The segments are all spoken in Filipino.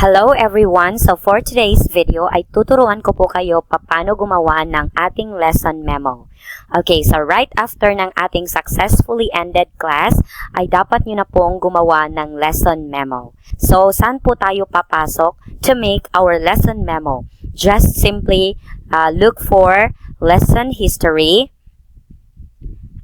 Hello everyone! So for today's video ay tuturuan ko po kayo paano gumawa ng ating lesson memo. Okay, so right after ng ating successfully ended class ay dapat nyo na pong gumawa ng lesson memo. So saan po tayo papasok to make our lesson memo? Just simply look for lesson history.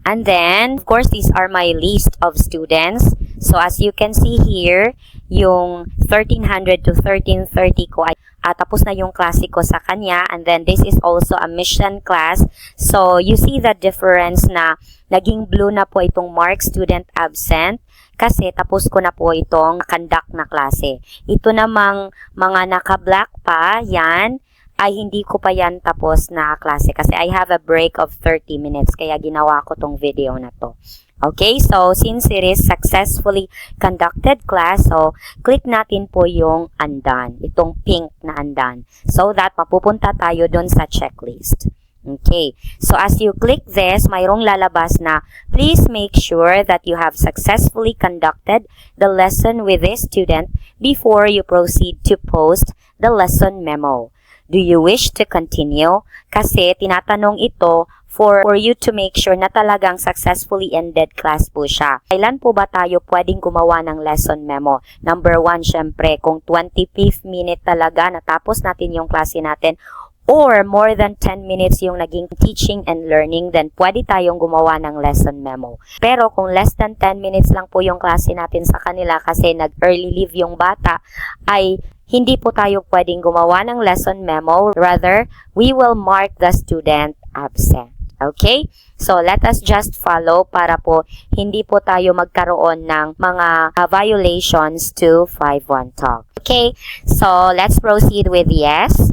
And then, of course, these are my list of students. So, as you can see here, yung 1300 to 1330 ko ay tapos na yung klase ko sa kanya. And then, this is also a mission class. So, you see the difference na naging blue na po itong mark student absent kasi tapos ko na po itong conduct na klase. Ito namang mga naka-black pa, yan, ay hindi ko pa yan tapos na klase kasi I have a break of 30 minutes kaya ginawa ko tong video na to. Okay, so since it is successfully conducted class, so click natin po yung undone, itong pink na undone, so that mapupunta tayo dun sa checklist. Okay, so as you click this, mayroong lalabas na please make sure that you have successfully conducted the lesson with this student before you proceed to post the lesson memo. Do you wish to continue? Kasi tinatanong ito for you to make sure na talagang successfully ended class po siya. Kailan po ba tayo pwedeng gumawa ng lesson memo? Number 1, syempre, kung 25th minute talaga natapos natin yung klase natin or more than 10 minutes yung naging teaching and learning, then pwede tayong gumawa ng lesson memo. Pero kung less than 10 minutes lang po yung klase natin sa kanila kasi nag-early leave yung bata, ay hindi po tayo pwedeng gumawa ng lesson memo. Rather, we will mark the student absent. Okay? So, let us just follow para po hindi po tayo magkaroon ng mga violations to 5.1 talk. Okay? So, let's proceed with yes.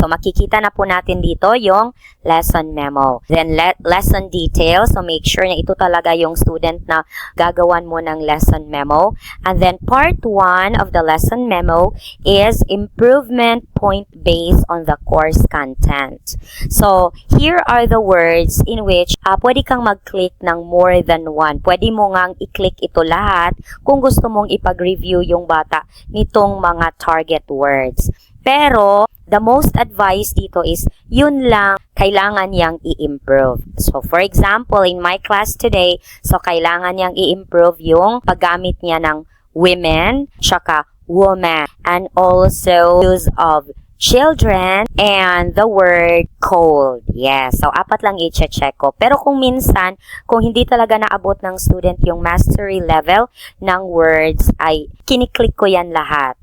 So, makikita na po natin dito yung lesson memo. Then, lesson details. So, make sure na ito talaga yung student na gagawan mo ng lesson memo. And then, part 1 of the lesson memo is improvement point based on the course content. So, here are the words in which pwede kang mag-click ng more than one. Pwede mo ngang i-click ito lahat kung gusto mong ipag-review yung bata nitong mga target words. Pero, the most advice dito is, yun lang kailangan niyang i-improve. So, for example, in my class today, so kailangan niyang i-improve yung paggamit niya ng women, tsaka woman, and also use of children, and the word cold. Yes, so 4 lang i-check ko. Pero kung minsan, kung hindi talaga naabot ng student yung mastery level ng words, ay kiniklik ko yan lahat.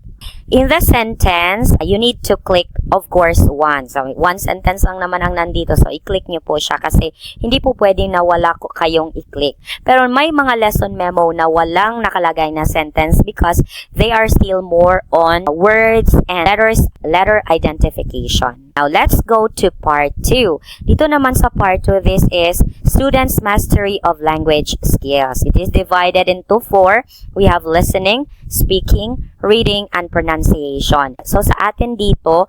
In the sentence, you need to click, of course, one. So, one sentence lang naman ang nandito. So, i-click nyo po siya kasi hindi po pwedeng na wala kayong i-click. Pero may mga lesson memo na walang nakalagay na sentence because they are still more on words and letter identification. Now, let's go to part 2. Dito naman sa part 2, this is students' mastery of language skills. It is divided into 4. We have listening, speaking, reading, and pronunciation. So, sa atin dito,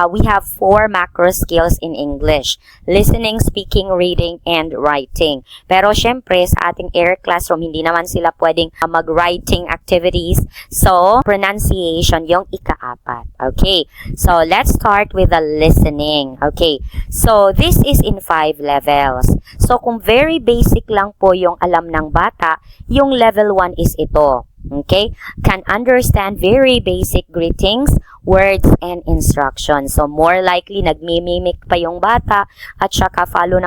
we have 4 macro skills in English. Listening, speaking, reading, and writing. Pero, syempre, sa ating air classroom, hindi naman sila pwedeng mag-writing activities. So, pronunciation, yung ika-4. Okay. So, let's start with the listening. Okay. So, this is in 5 levels. So, kung very basic lang po yung alam ng bata, yung level 1 is ito. Okay? Can understand very basic greetings, words, and instructions. So, more likely, nagmimimic pa yung bata at saka follow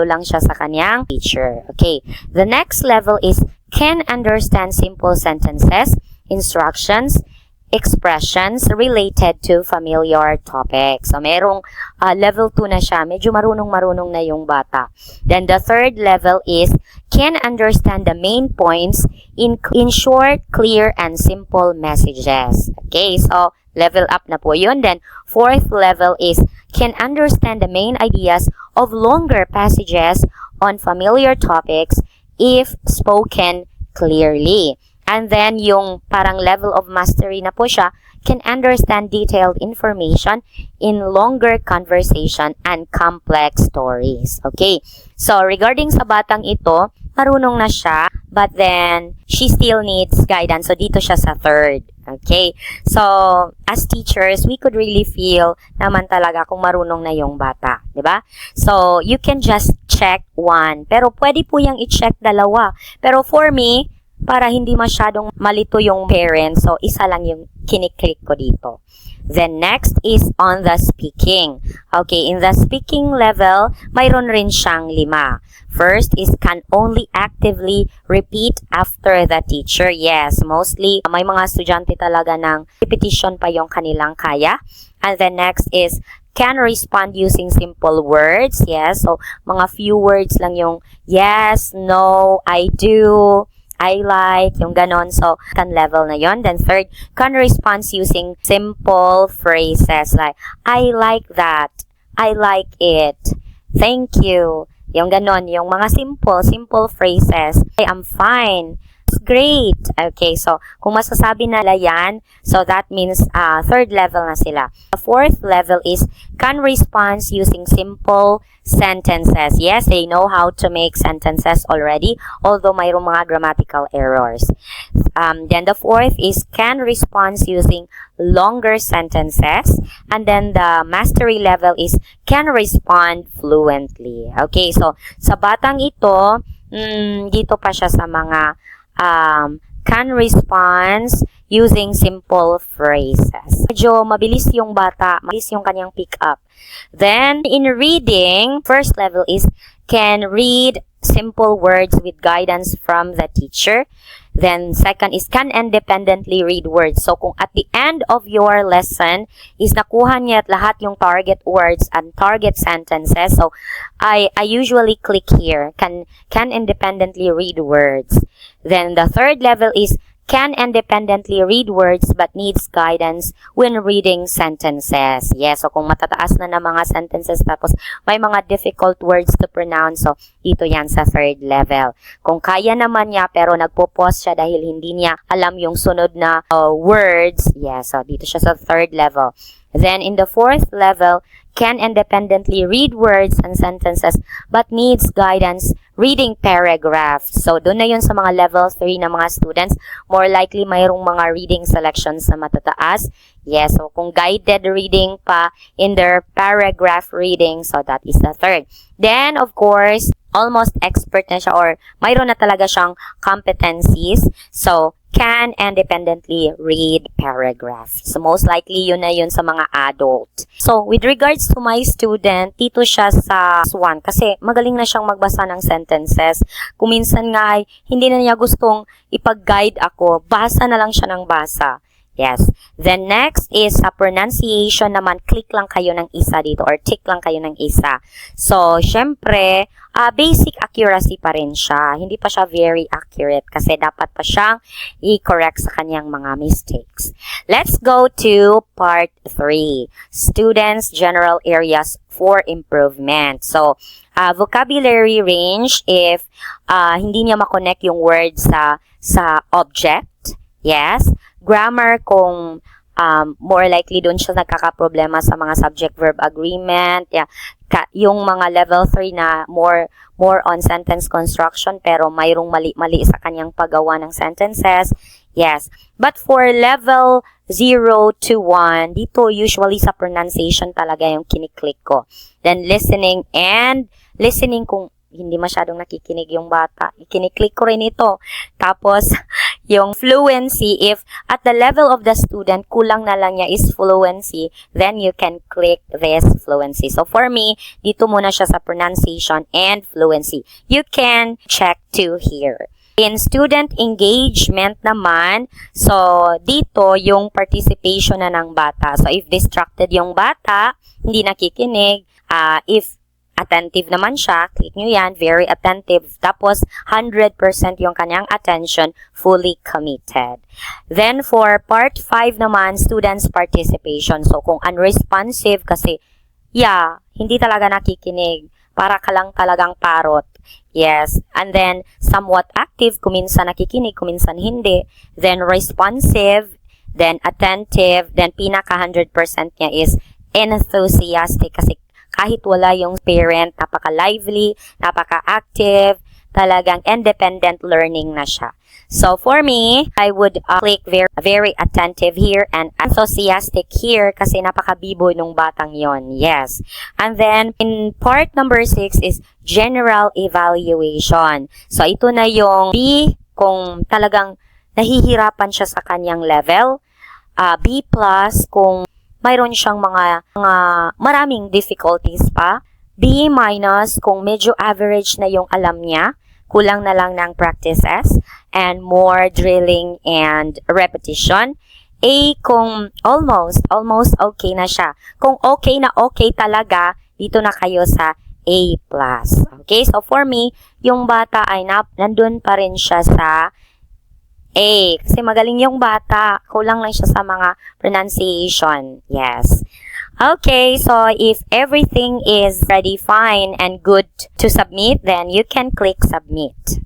lang siya sa kanyang teacher. Okay? The next level is can understand simple sentences, instructions, expressions related to familiar topics. So, merong level 2 na siya. Medyo marunong na yung bata. Then, the third level is can understand the main points in short, clear, and simple messages. Okay, so, level up na po yun. Then, fourth level is can understand the main ideas of longer passages on familiar topics if spoken clearly. And then, yung parang level of mastery na po siya, can understand detailed information in longer conversation and complex stories. Okay? So, regarding sa batang ito, marunong na siya, but then, she still needs guidance. So, dito siya sa third. Okay? So, as teachers, we could really feel naman talaga kung marunong na yung bata. Diba? So, you can just check one. Pero pwede po yung i-check dalawa. Pero for me, para hindi masyadong malito yung parents, so isa lang yung kiniklik ko dito. Then next is on the speaking. Okay, in the speaking level, mayroon rin siyang 5. First is can only actively repeat after the teacher. Yes, mostly may mga estudyante talaga ng repetition pa yung kanilang kaya. And then next is can respond using simple words. Yes, so mga few words lang yung yes, no, I do, I like, yung ganon. So, can level na yon. Then third, can respond using simple phrases like, I like that, I like it, thank you. Yung ganon, yung mga simple phrases. I am fine. It's great. Okay, so, kung masasabi nila yan, so that means third level na sila. The fourth level is can respond using simple sentences. Yes, they know how to make sentences already, although mayroong mga grammatical errors. Then the fourth is can respond using longer sentences. And then the mastery level is can respond fluently. Okay, so sa batang ito, dito pa siya sa mga can respond using simple phrases. Medyo mabilis yung bata, mabilis yung kanyang pick up. Then, in reading, first level is can read simple words with guidance from the teacher. Then, second is can independently read words. So, kung at the end of your lesson is nakuha niya lahat yung target words and target sentences, so I usually click here, can independently read words. Then, the third level is can independently read words but needs guidance when reading sentences. Yes, so kung matataas na ng mga sentences tapos may mga difficult words to pronounce, so dito yan sa third level. Kung kaya naman niya pero nagpo-pause siya dahil hindi niya alam yung sunod na words, yes, so dito siya sa third level. Then in the fourth level, can independently read words and sentences but needs guidance reading paragraphs. So, doon na yun sa mga level 3 na mga students. More likely, mayroong mga reading selections na matataas. Yes, so kung guided reading pa in their paragraph reading, so that is the third. Then, of course, almost expert na siya or mayroon na talaga siyang competencies. So, can independently read paragraphs. So, most likely, yun na yun sa mga adult. So, with regards to my student, dito siya sa 1 kasi magaling na siyang magbasa ng sentences. Kung minsan nga ay hindi na niya gustong ipag-guide ako, basa na lang siya ng basa. Yes. Then next is sa pronunciation naman, click lang kayo ng isa dito or tick lang kayo ng isa. So, syempre, basic accuracy pa rin siya. Hindi pa siya very accurate kasi dapat pa siyang i-correct sa kanyang mga mistakes. Let's go to part 3. Students' general areas for improvement. So, vocabulary range if hindi niya makonect yung word sa object. Yes. Grammar kung more likely doon siya nagkakaproblema sa mga subject-verb agreement. Yeah. Yung mga level 3 na more on sentence construction pero mayroong mali-mali sa kanyang paggawa ng sentences. Yes. But for level 0 to 1, dito usually sa pronunciation talaga yung kiniklik ko. Then listening kung hindi masyadong nakikinig yung bata. Kiniklik ko rin ito. Tapos, yung fluency, if at the level of the student, kulang na lang niya is fluency, then you can click this fluency. So, for me, dito muna siya sa pronunciation and fluency. You can check to here. In student engagement naman, so dito yung participation na ng bata. So, if distracted yung bata, hindi nakikinig, if attentive naman siya, click nyo yan, very attentive. Tapos, 100% yung kanyang attention, fully committed. Then, for part 5 naman, students' participation. So, kung unresponsive kasi, hindi talaga nakikinig. Para ka lang talagang parot. Yes. And then, somewhat active, kuminsan nakikinig, kuminsan hindi. Then, responsive, then attentive, then pinaka 100% niya is enthusiastic kasi kahit wala yung parent, napaka-lively, napaka-active, talagang independent learning na siya. So for me, I would click very attentive here and enthusiastic here kasi napakabibo nung batang yon. Yes. And then, in part number 6 is general evaluation. So ito na yung B kung talagang nahihirapan siya sa kanyang level. B plus kung mayroon siyang mga maraming difficulties pa. B minus kung medyo average na yung alam niya. Kulang na lang ng practices and more drilling and repetition. A kung almost okay na siya. Kung okay na okay talaga, dito na kayo sa A+. Okay, so for me, yung bata ay nandun pa rin siya sa A. Kasi magaling yung bata. Kulang lang siya sa mga pronunciation. Yes. Okay, so if everything is ready, fine, and good to submit, then you can click submit.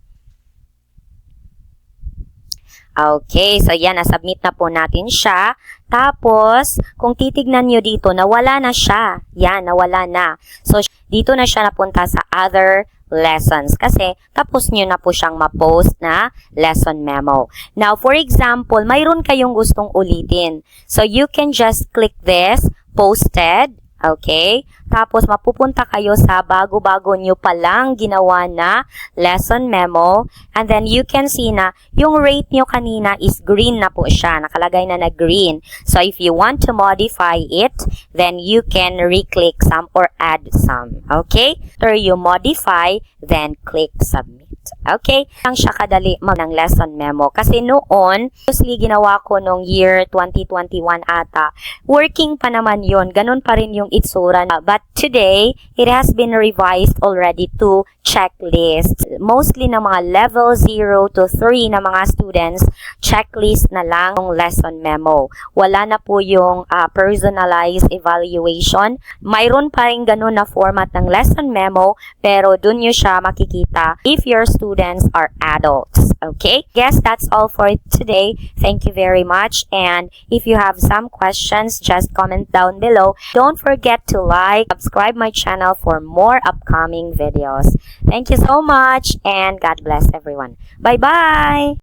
Okay, so yan, na-submit na po natin siya. Tapos, kung titignan nyo dito, nawala na siya. Yan, nawala na. So, dito na siya napunta sa other lessons kasi tapos nyo na po siyang ma-post na lesson memo. Now, for example, mayroon kayong gustong ulitin. So, you can just click this, posted, okay? Tapos, mapupunta kayo sa bago-bago nyo palang ginawa na lesson memo. And then, you can see na yung rate nyo kanina is green na po siya. Nakalagay na green. So, if you want to modify it, then you can re-click some or add some. Okay? After you modify, then click submit. Okay? Ang siya kadali ng lesson memo. Kasi noon, mostly ginawa ko nung year 2021 ata, working pa naman yun. Ganun pa rin yung itsura na. But today, it has been revised already to checklist. Mostly ng mga level 0 to 3 na mga students, checklist na lang yung lesson memo. Wala na po yung personalized evaluation. Mayroon pa rin ganun na format ng lesson memo, pero dun nyo siya makikita if your students are adults. Okay? Guess that's all for today. Thank you very much. And if you have some questions, just comment down below. Don't forget to like, subscribe my channel for more upcoming videos. Thank you so much and God bless everyone. Bye-bye!